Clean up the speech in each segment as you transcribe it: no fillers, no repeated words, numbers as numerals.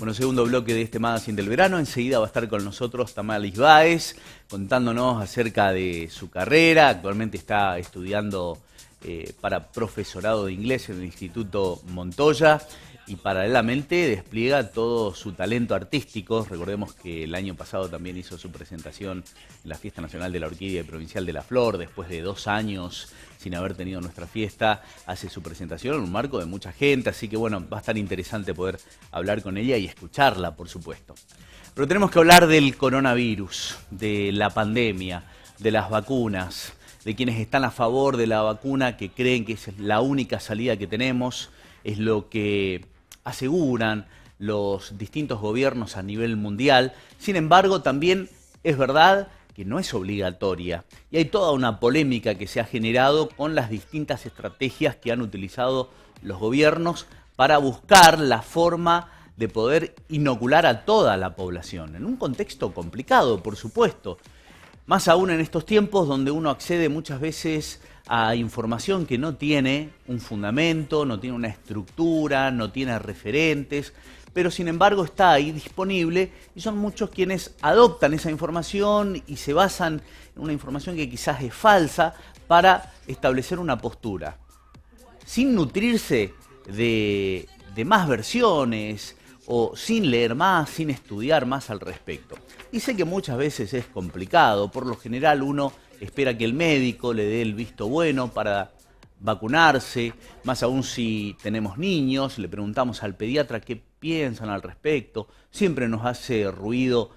Bueno, segundo bloque de este Magazine del verano. Enseguida va a estar con nosotros Tamalis Báez, contándonos acerca de su carrera. Actualmente está estudiando para profesorado de inglés en el Instituto Montoya y paralelamente despliega todo su talento artístico. Recordemos que el año pasado también hizo su presentación en la Fiesta Nacional de la Orquídea y Provincial de la Flor. Después de 2 años sin haber tenido nuestra fiesta, hace su presentación en un marco de mucha gente. Así que bueno, va a estar interesante poder hablar con ella y escucharla, por supuesto. Pero tenemos que hablar del coronavirus, de la pandemia, de las vacunas, de quienes están a favor de la vacuna, que creen que es la única salida que tenemos, es lo que aseguran los distintos gobiernos a nivel mundial. Sin embargo, también es verdad que no es obligatoria. Y hay toda una polémica que se ha generado con las distintas estrategias que han utilizado los gobiernos para buscar la forma de poder inocular a toda la población, en un contexto complicado, por supuesto. Más aún en estos tiempos donde uno accede muchas veces a información que no tiene un fundamento, no tiene una estructura, no tiene referentes, pero sin embargo está ahí disponible y son muchos quienes adoptan esa información y se basan en una información que quizás es falsa para establecer una postura, sin nutrirse de más versiones o sin leer más, sin estudiar más al respecto. Y sé que muchas veces es complicado, por lo general uno espera que el médico le dé el visto bueno para vacunarse, más aún si tenemos niños, le preguntamos al pediatra qué piensan al respecto. Siempre nos hace ruido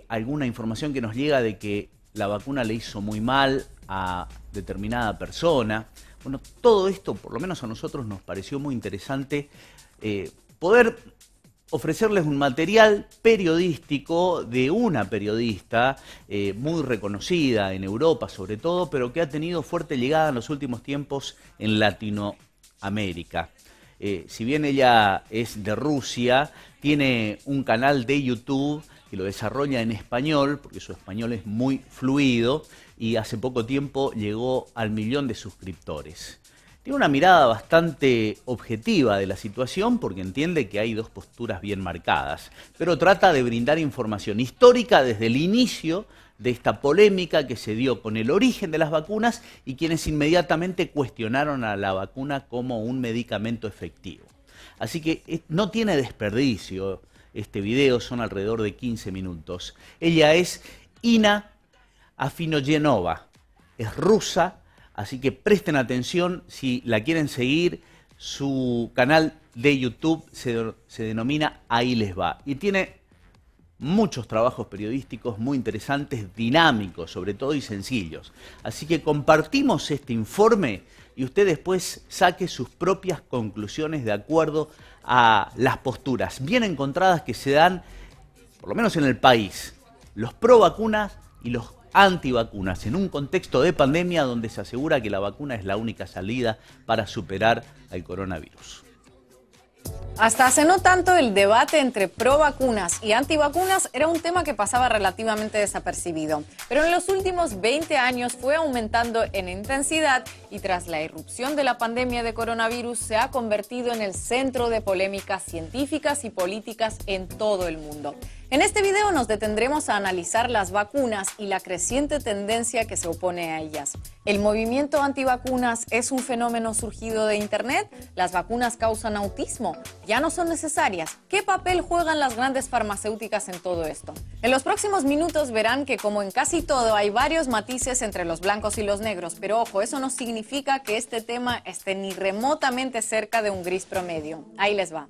alguna información que nos llega de que la vacuna le hizo muy mal a determinada persona. Bueno, todo esto, por lo menos a nosotros, nos pareció muy interesante poder ofrecerles un material periodístico de una periodista muy reconocida en Europa sobre todo, pero que ha tenido fuerte llegada en los últimos tiempos en Latinoamérica. Si bien ella es de Rusia, tiene un canal de YouTube que lo desarrolla en español, porque su español es muy fluido, y hace poco tiempo llegó al 1.000.000 de suscriptores. Tiene una mirada bastante objetiva de la situación porque entiende que hay dos posturas bien marcadas, pero trata de brindar información histórica desde el inicio de esta polémica que se dio con el origen de las vacunas y quienes inmediatamente cuestionaron a la vacuna como un medicamento efectivo. Así que no tiene desperdicio este video, son alrededor de 15 minutos. Ella es Inna Afinogenova, es rusa. Así que presten atención si la quieren seguir. Su canal de YouTube se denomina Ahí Les Va. Y tiene muchos trabajos periodísticos muy interesantes, dinámicos sobre todo y sencillos. Así que compartimos este informe y usted después saque sus propias conclusiones de acuerdo a las posturas bien encontradas que se dan, por lo menos en el país, los pro vacunas y los antivacunas, en un contexto de pandemia donde se asegura que la vacuna es la única salida para superar al coronavirus. Hasta hace no tanto el debate entre pro vacunas y antivacunas era un tema que pasaba relativamente desapercibido, pero en los últimos 20 años fue aumentando en intensidad y tras la irrupción de la pandemia de coronavirus se ha convertido en el centro de polémicas científicas y políticas en todo el mundo. En este video nos detendremos a analizar las vacunas y la creciente tendencia que se opone a ellas. ¿El movimiento antivacunas es un fenómeno surgido de Internet? ¿Las vacunas causan autismo? ¿Ya no son necesarias? ¿Qué papel juegan las grandes farmacéuticas en todo esto? En los próximos minutos verán que, como en casi todo, hay varios matices entre los blancos y los negros, pero ojo, eso no significa que este tema esté ni remotamente cerca de un gris promedio. Ahí les va.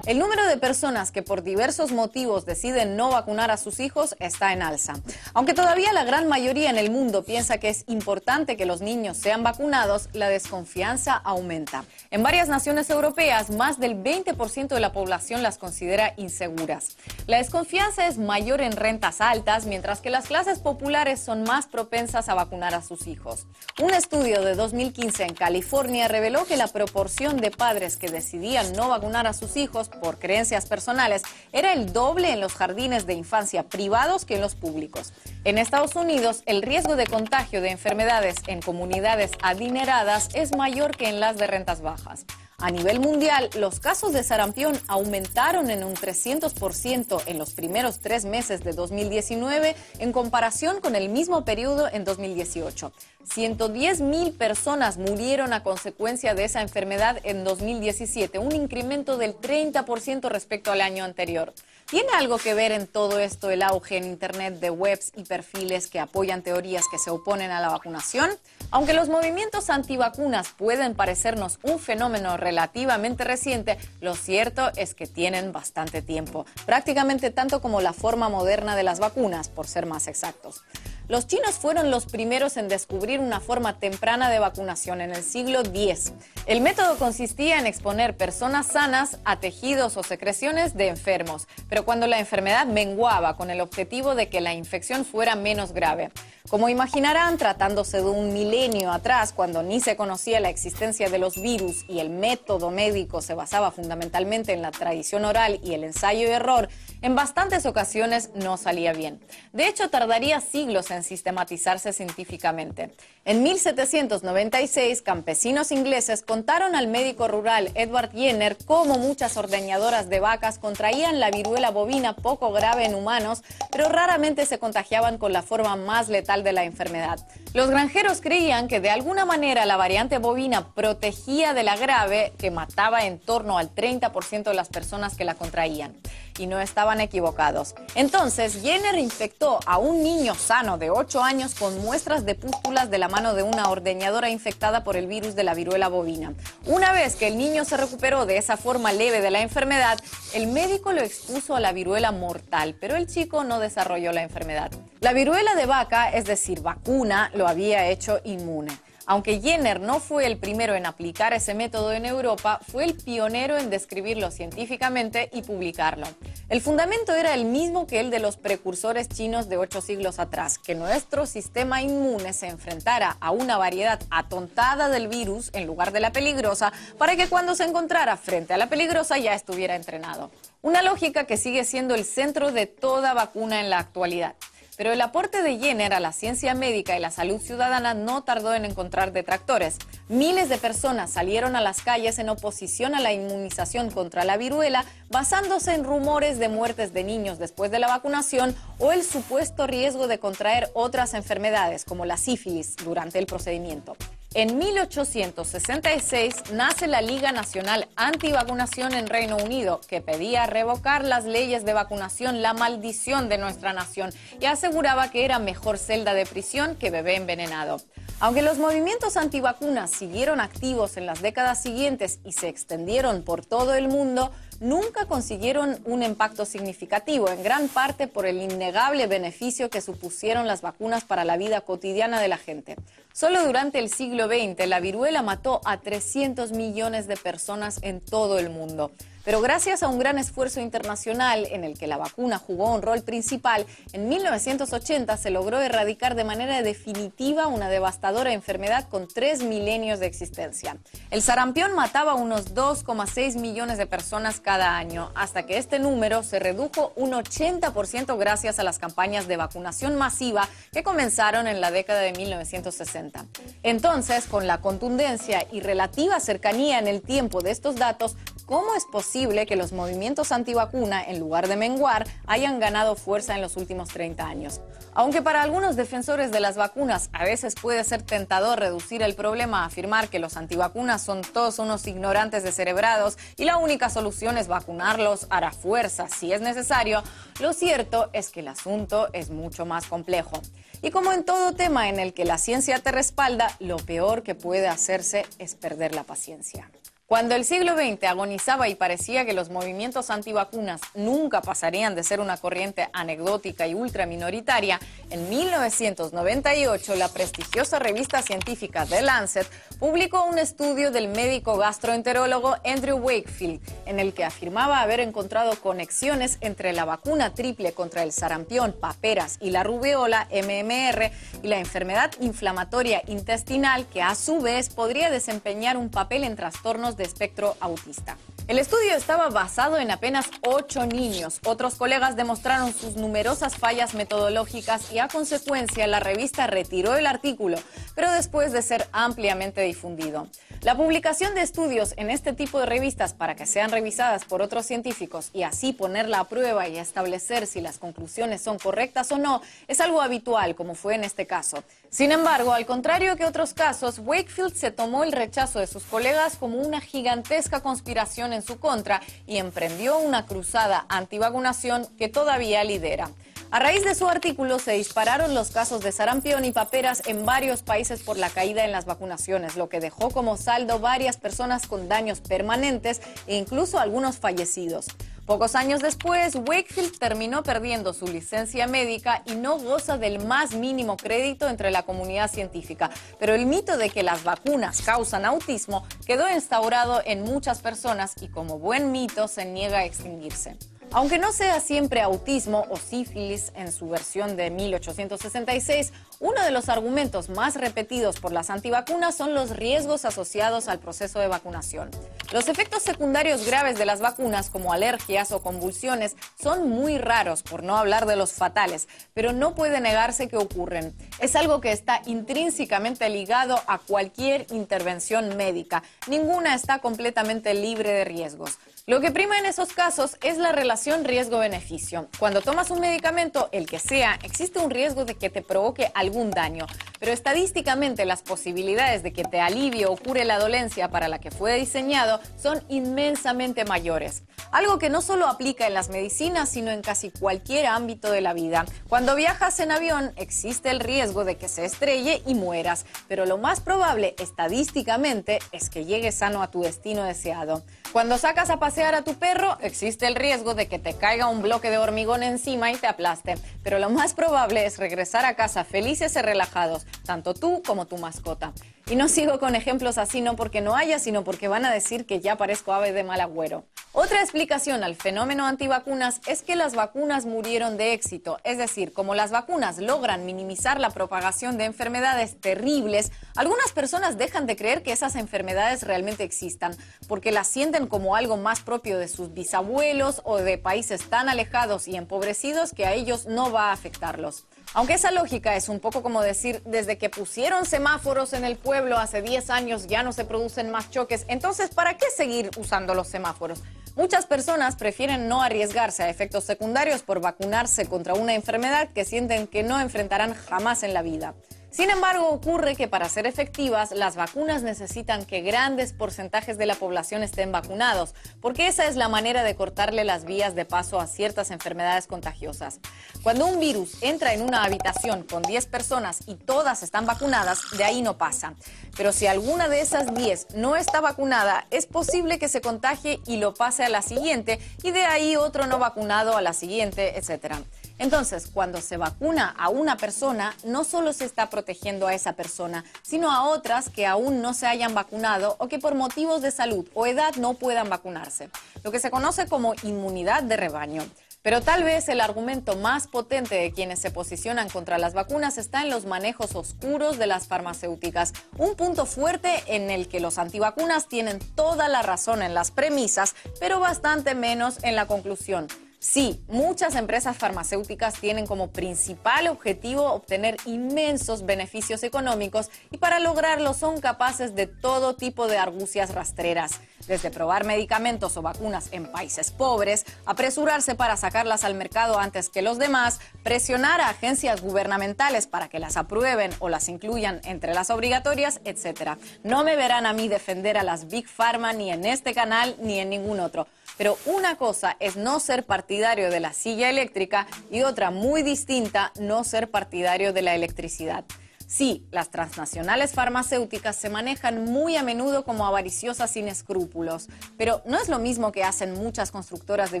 El número de personas que por diversos motivos deciden no vacunar a sus hijos está en alza. Aunque todavía la gran mayoría en el mundo piensa que es importante que los niños sean vacunados, la desconfianza aumenta. En varias naciones europeas, más del 20% de la población las considera inseguras. La desconfianza es mayor en rentas altas, mientras que las clases populares son más propensas a vacunar a sus hijos. Un estudio de 2015 en California reveló que la proporción de padres que decidían no vacunar a sus hijos por creencias personales era el doble en los jardines de infancia privados que en los públicos. En Estados Unidos, el riesgo de contagio de enfermedades en comunidades adineradas es mayor que en las de rentas bajas. A nivel mundial, los casos de sarampión aumentaron en un 300% en los primeros 3 meses de 2019 en comparación con el mismo periodo en 2018. 110,000 personas murieron a consecuencia de esa enfermedad en 2017, un incremento del 30% respecto al año anterior. ¿Tiene algo que ver en todo esto el auge en Internet de webs y perfiles que apoyan teorías que se oponen a la vacunación? Aunque los movimientos antivacunas pueden parecernos un fenómeno relativamente reciente, lo cierto es que tienen bastante tiempo, prácticamente tanto como la forma moderna de las vacunas, por ser más exactos. Los chinos fueron los primeros en descubrir una forma temprana de vacunación en el siglo X. El método consistía en exponer personas sanas a tejidos o secreciones de enfermos, pero cuando la enfermedad menguaba con el objetivo de que la infección fuera menos grave. Como imaginarán, tratándose de un milenio atrás, cuando ni se conocía la existencia de los virus y el método médico se basaba fundamentalmente en la tradición oral y el ensayo y error, en bastantes ocasiones no salía bien. De hecho, tardaría siglos en sistematizarse científicamente. En 1796, campesinos ingleses contaron al médico rural Edward Jenner cómo muchas ordeñadoras de vacas contraían la viruela bovina poco grave en humanos, pero raramente se contagiaban con la forma más letal de la enfermedad. Los granjeros creían que de alguna manera la variante bovina protegía de la grave, que mataba en torno al 30% de las personas que la contraían. Y no estaban equivocados. Entonces, Jenner infectó a un niño sano de 8 años con muestras de pústulas de la mano de una ordeñadora infectada por el virus de la viruela bovina. Una vez que el niño se recuperó de esa forma leve de la enfermedad, el médico lo expuso a la viruela mortal, pero el chico no desarrolló la enfermedad. La viruela de vaca, es decir, vacuna, lo había hecho inmune. Aunque Jenner no fue el primero en aplicar ese método en Europa, fue el pionero en describirlo científicamente y publicarlo. El fundamento era el mismo que el de los precursores chinos de 8 siglos atrás, que nuestro sistema inmune se enfrentara a una variedad atontada del virus en lugar de la peligrosa, para que cuando se encontrara frente a la peligrosa ya estuviera entrenado. Una lógica que sigue siendo el centro de toda vacuna en la actualidad. Pero el aporte de Jenner a la ciencia médica y la salud ciudadana no tardó en encontrar detractores. Miles de personas salieron a las calles en oposición a la inmunización contra la viruela, basándose en rumores de muertes de niños después de la vacunación o el supuesto riesgo de contraer otras enfermedades, como la sífilis, durante el procedimiento. En 1866 nace la Liga Nacional Antivacunación en Reino Unido, que pedía revocar las leyes de vacunación, la maldición de nuestra nación, y aseguraba que era mejor celda de prisión que bebé envenenado. Aunque los movimientos antivacunas siguieron activos en las décadas siguientes y se extendieron por todo el mundo, nunca consiguieron un impacto significativo, en gran parte por el innegable beneficio que supusieron las vacunas para la vida cotidiana de la gente. Solo durante el siglo XX, la viruela mató a 300 millones de personas en todo el mundo. Pero gracias a un gran esfuerzo internacional en el que la vacuna jugó un rol principal, en 1980 se logró erradicar de manera definitiva una devastadora enfermedad con 3 milenios de existencia. El sarampión mataba a unos 2,6 millones de personas cada año, hasta que este número se redujo un 80% gracias a las campañas de vacunación masiva que comenzaron en la década de 1960. Entonces, con la contundencia y relativa cercanía en el tiempo de estos datos, ¿cómo es posible que los movimientos antivacuna, en lugar de menguar, hayan ganado fuerza en los últimos 30 años? Aunque para algunos defensores de las vacunas a veces puede ser tentador reducir el problema a afirmar que los antivacunas son todos unos ignorantes descerebrados y la única solución es vacunarlos a la fuerza si es necesario, lo cierto es que el asunto es mucho más complejo. Y como en todo tema en el que la ciencia te respalda, lo peor que puede hacerse es perder la paciencia. Cuando el siglo XX agonizaba y parecía que los movimientos antivacunas nunca pasarían de ser una corriente anecdótica y ultraminoritaria, en 1998 la prestigiosa revista científica The Lancet publicó un estudio del médico gastroenterólogo Andrew Wakefield, en el que afirmaba haber encontrado conexiones entre la vacuna triple contra el sarampión, paperas y la rubeola, MMR, y la enfermedad inflamatoria intestinal, que a su vez podría desempeñar un papel en trastornos de espectro autista. El estudio estaba basado en apenas 8 niños. Otros colegas demostraron sus numerosas fallas metodológicas y a consecuencia la revista retiró el artículo, pero después de ser ampliamente difundido. La publicación de estudios en este tipo de revistas para que sean revisadas por otros científicos y así ponerla a prueba y establecer si las conclusiones son correctas o no es algo habitual, como fue en este caso. Sin embargo, al contrario que otros casos, Wakefield se tomó el rechazo de sus colegas como una gigantesca conspiración en su contra y emprendió una cruzada antivacunación que todavía lidera. A raíz de su artículo se dispararon los casos de sarampión y paperas en varios países por la caída en las vacunaciones, lo que dejó como saldo varias personas con daños permanentes e incluso algunos fallecidos. Pocos años después, Wakefield terminó perdiendo su licencia médica y no goza del más mínimo crédito entre la comunidad científica. Pero el mito de que las vacunas causan autismo quedó instaurado en muchas personas y como buen mito se niega a extinguirse. Aunque no sea siempre autismo o sífilis en su versión de 1866, uno de los argumentos más repetidos por las antivacunas son los riesgos asociados al proceso de vacunación. Los efectos secundarios graves de las vacunas, como alergias o convulsiones, son muy raros, por no hablar de los fatales, pero no puede negarse que ocurren. Es algo que está intrínsecamente ligado a cualquier intervención médica. Ninguna está completamente libre de riesgos. Lo que prima en esos casos es la relación riesgo-beneficio. Cuando tomas un medicamento, el que sea, existe un riesgo de que te provoque algún daño, pero estadísticamente las posibilidades de que te alivie o cure la dolencia para la que fue diseñado son inmensamente mayores. Algo que no solo aplica en las medicinas, sino en casi cualquier ámbito de la vida. Cuando viajas en avión, existe el riesgo de que se estrelle y mueras, pero lo más probable, estadísticamente, es que llegues sano a tu destino deseado. Cuando sacas a pasear a tu perro, existe el riesgo de que te caiga un bloque de hormigón encima y te aplaste, pero lo más probable es regresar a casa felices y relajados, tanto tú como tu mascota. Y no sigo con ejemplos así no porque no haya, sino porque van a decir que ya parezco ave de mal agüero. Otra explicación al fenómeno antivacunas es que las vacunas murieron de éxito, es decir, como las vacunas logran minimizar la propagación de enfermedades terribles, algunas personas dejan de creer que esas enfermedades realmente existan, porque las sienten como algo más propio de sus bisabuelos o de países tan alejados y empobrecidos que a ellos no va a afectarlos. Aunque esa lógica es un poco como decir, desde que pusieron semáforos en el pueblo hace 10 años ya no se producen más choques, entonces ¿para qué seguir usando los semáforos? Muchas personas prefieren no arriesgarse a efectos secundarios por vacunarse contra una enfermedad que sienten que no enfrentarán jamás en la vida. Sin embargo, ocurre que para ser efectivas, las vacunas necesitan que grandes porcentajes de la población estén vacunados, porque esa es la manera de cortarle las vías de paso a ciertas enfermedades contagiosas. Cuando un virus entra en una habitación con 10 personas y todas están vacunadas, de ahí no pasa. Pero si alguna de esas 10 no está vacunada, es posible que se contagie y lo pase a la siguiente, y de ahí otro no vacunado a la siguiente, etc. Entonces, cuando se vacuna a una persona, no solo se está protegiendo a esa persona, sino a otras que aún no se hayan vacunado o que por motivos de salud o edad no puedan vacunarse, lo que se conoce como inmunidad de rebaño. Pero tal vez el argumento más potente de quienes se posicionan contra las vacunas está en los manejos oscuros de las farmacéuticas, un punto fuerte en el que los antivacunas tienen toda la razón en las premisas, pero bastante menos en la conclusión. Sí, muchas empresas farmacéuticas tienen como principal objetivo obtener inmensos beneficios económicos y para lograrlo son capaces de todo tipo de argucias rastreras, desde probar medicamentos o vacunas en países pobres, apresurarse para sacarlas al mercado antes que los demás, presionar a agencias gubernamentales para que las aprueben o las incluyan entre las obligatorias, etc. No me verán a mí defender a las Big Pharma ni en este canal ni en ningún otro. Pero una cosa es no ser partidario de la silla eléctrica y otra muy distinta, no ser partidario de la electricidad. Sí, las transnacionales farmacéuticas se manejan muy a menudo como avariciosas sin escrúpulos, pero no es lo mismo que hacen muchas constructoras de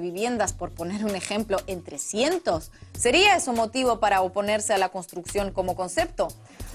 viviendas, por poner un ejemplo, entre cientos. ¿Sería eso motivo para oponerse a la construcción como concepto?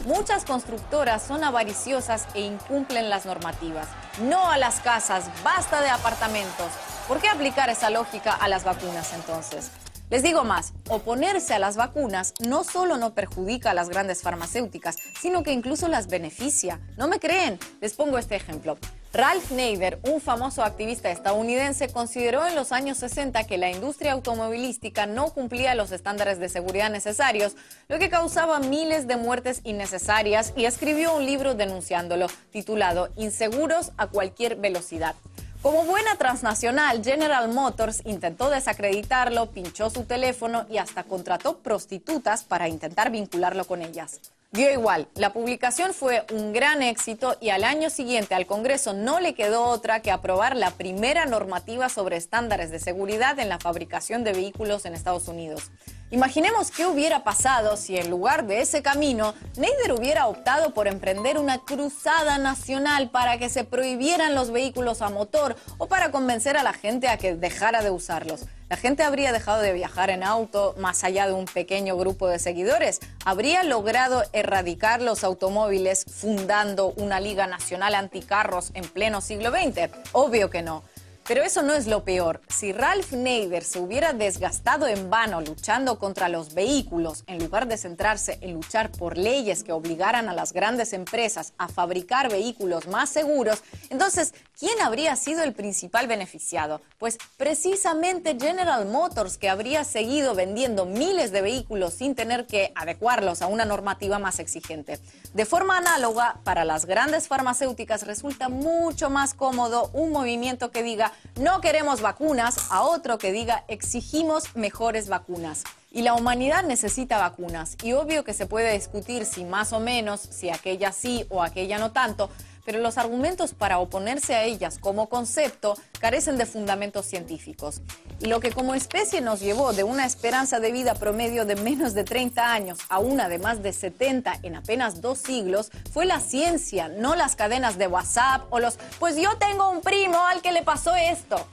Muchas constructoras son avariciosas e incumplen las normativas. No a las casas, basta de apartamentos. ¿Por qué aplicar esa lógica a las vacunas entonces? Les digo más, oponerse a las vacunas no solo no perjudica a las grandes farmacéuticas, sino que incluso las beneficia. ¿No me creen? Les pongo este ejemplo. Ralph Nader, un famoso activista estadounidense, consideró en los años 60 que la industria automovilística no cumplía los estándares de seguridad necesarios, lo que causaba miles de muertes innecesarias, y escribió un libro denunciándolo, titulado Inseguros a cualquier velocidad. Como buena transnacional, General Motors intentó desacreditarlo, pinchó su teléfono y hasta contrató prostitutas para intentar vincularlo con ellas. Dio igual, la publicación fue un gran éxito y al año siguiente al Congreso no le quedó otra que aprobar la primera normativa sobre estándares de seguridad en la fabricación de vehículos en Estados Unidos. Imaginemos qué hubiera pasado si en lugar de ese camino, Nader hubiera optado por emprender una cruzada nacional para que se prohibieran los vehículos a motor o para convencer a la gente a que dejara de usarlos. La gente habría dejado de viajar en auto más allá de un pequeño grupo de seguidores. ¿Habría logrado erradicar los automóviles fundando una liga nacional anticarros en pleno siglo XX? Obvio que no. Pero eso no es lo peor. Si Ralph Nader se hubiera desgastado en vano luchando contra los vehículos, en lugar de centrarse en luchar por leyes que obligaran a las grandes empresas a fabricar vehículos más seguros, entonces, ¿quién habría sido el principal beneficiado? Pues precisamente General Motors, que habría seguido vendiendo miles de vehículos sin tener que adecuarlos a una normativa más exigente. De forma análoga, para las grandes farmacéuticas resulta mucho más cómodo un movimiento que diga no queremos vacunas a otro que diga exigimos mejores vacunas. Y la humanidad necesita vacunas. Y obvio que se puede discutir si más o menos, si aquella sí o aquella no tanto, pero los argumentos para oponerse a ellas como concepto carecen de fundamentos científicos. Y lo que como especie nos llevó de una esperanza de vida promedio de menos de 30 años a una de más de 70 en apenas 2 siglos fue la ciencia, no las cadenas de WhatsApp o los pues yo tengo un primo al que le pasó esto.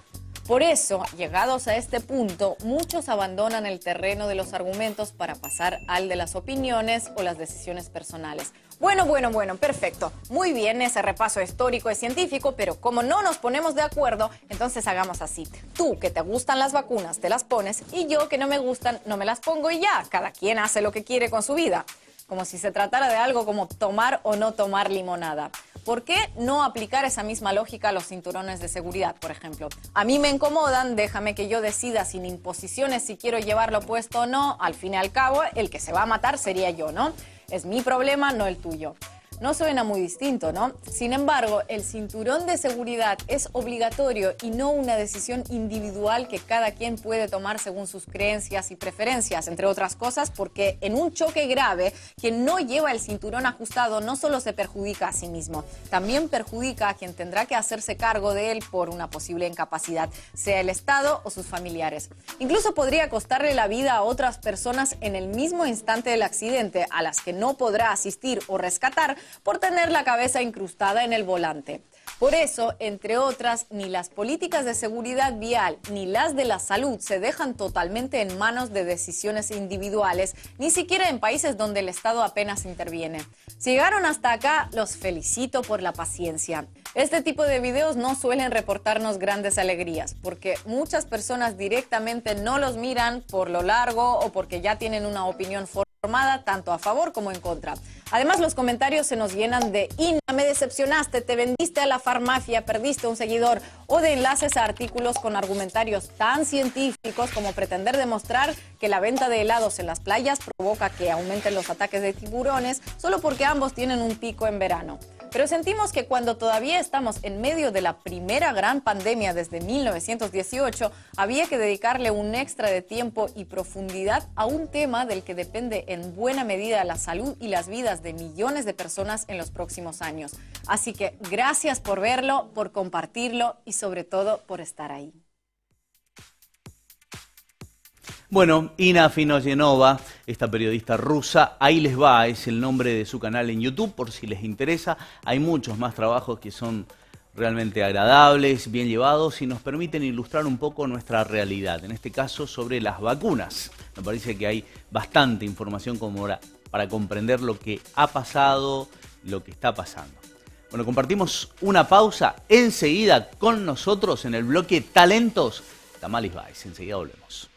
Por eso, llegados a este punto, muchos abandonan el terreno de los argumentos para pasar al de las opiniones o las decisiones personales. Bueno, perfecto. Muy bien ese repaso histórico y científico, pero como no nos ponemos de acuerdo, entonces hagamos así. Tú, que te gustan las vacunas, te las pones, y yo, que no me gustan, no me las pongo y ya. Cada quien hace lo que quiere con su vida. Como si se tratara de algo como tomar o no tomar limonada. ¿Por qué no aplicar esa misma lógica a los cinturones de seguridad, por ejemplo? A mí me incomodan, déjame que yo decida sin imposiciones si quiero llevarlo puesto o no. Al fin y al cabo, el que se va a matar sería yo, ¿no? Es mi problema, no el tuyo. No suena muy distinto, ¿no? Sin embargo, el cinturón de seguridad es obligatorio y no una decisión individual que cada quien puede tomar según sus creencias y preferencias, entre otras cosas, porque en un choque grave, quien no lleva el cinturón ajustado no solo se perjudica a sí mismo, también perjudica a quien tendrá que hacerse cargo de él por una posible incapacidad, sea el Estado o sus familiares. Incluso podría costarle la vida a otras personas en el mismo instante del accidente, a las que no podrá asistir o rescatar, por tener la cabeza incrustada en el volante. Por eso, entre otras, ni las políticas de seguridad vial ni las de la salud se dejan totalmente en manos de decisiones individuales, ni siquiera en países donde el Estado apenas interviene. Si llegaron hasta acá, los felicito por la paciencia. Este tipo de videos no suelen reportarnos grandes alegrías, porque muchas personas directamente no los miran por lo largo o porque ya tienen una opinión formada tanto a favor como en contra. Además, los comentarios se nos llenan de Ina, me decepcionaste, te vendiste a la farmacia, perdiste un seguidor, o de enlaces a artículos con argumentarios tan científicos como pretender demostrar que la venta de helados en las playas provoca que aumenten los ataques de tiburones solo porque ambos tienen un pico en verano. Pero sentimos que cuando todavía estamos en medio de la primera gran pandemia desde 1918, había que dedicarle un extra de tiempo y profundidad a un tema del que depende en buena medida la salud y las vidas de millones de personas en los próximos años. Así que gracias por verlo, por compartirlo y sobre todo por estar ahí. Bueno, Ina Finoyenova, esta periodista rusa, ahí les va, es el nombre de su canal en YouTube, por si les interesa. Hay muchos más trabajos que son realmente agradables, bien llevados y nos permiten ilustrar un poco nuestra realidad, en este caso sobre las vacunas. Me parece que hay bastante información como para comprender lo que ha pasado, lo que está pasando. Bueno, compartimos una pausa, enseguida con nosotros en el bloque Talentos, Tamalis Báez, enseguida volvemos.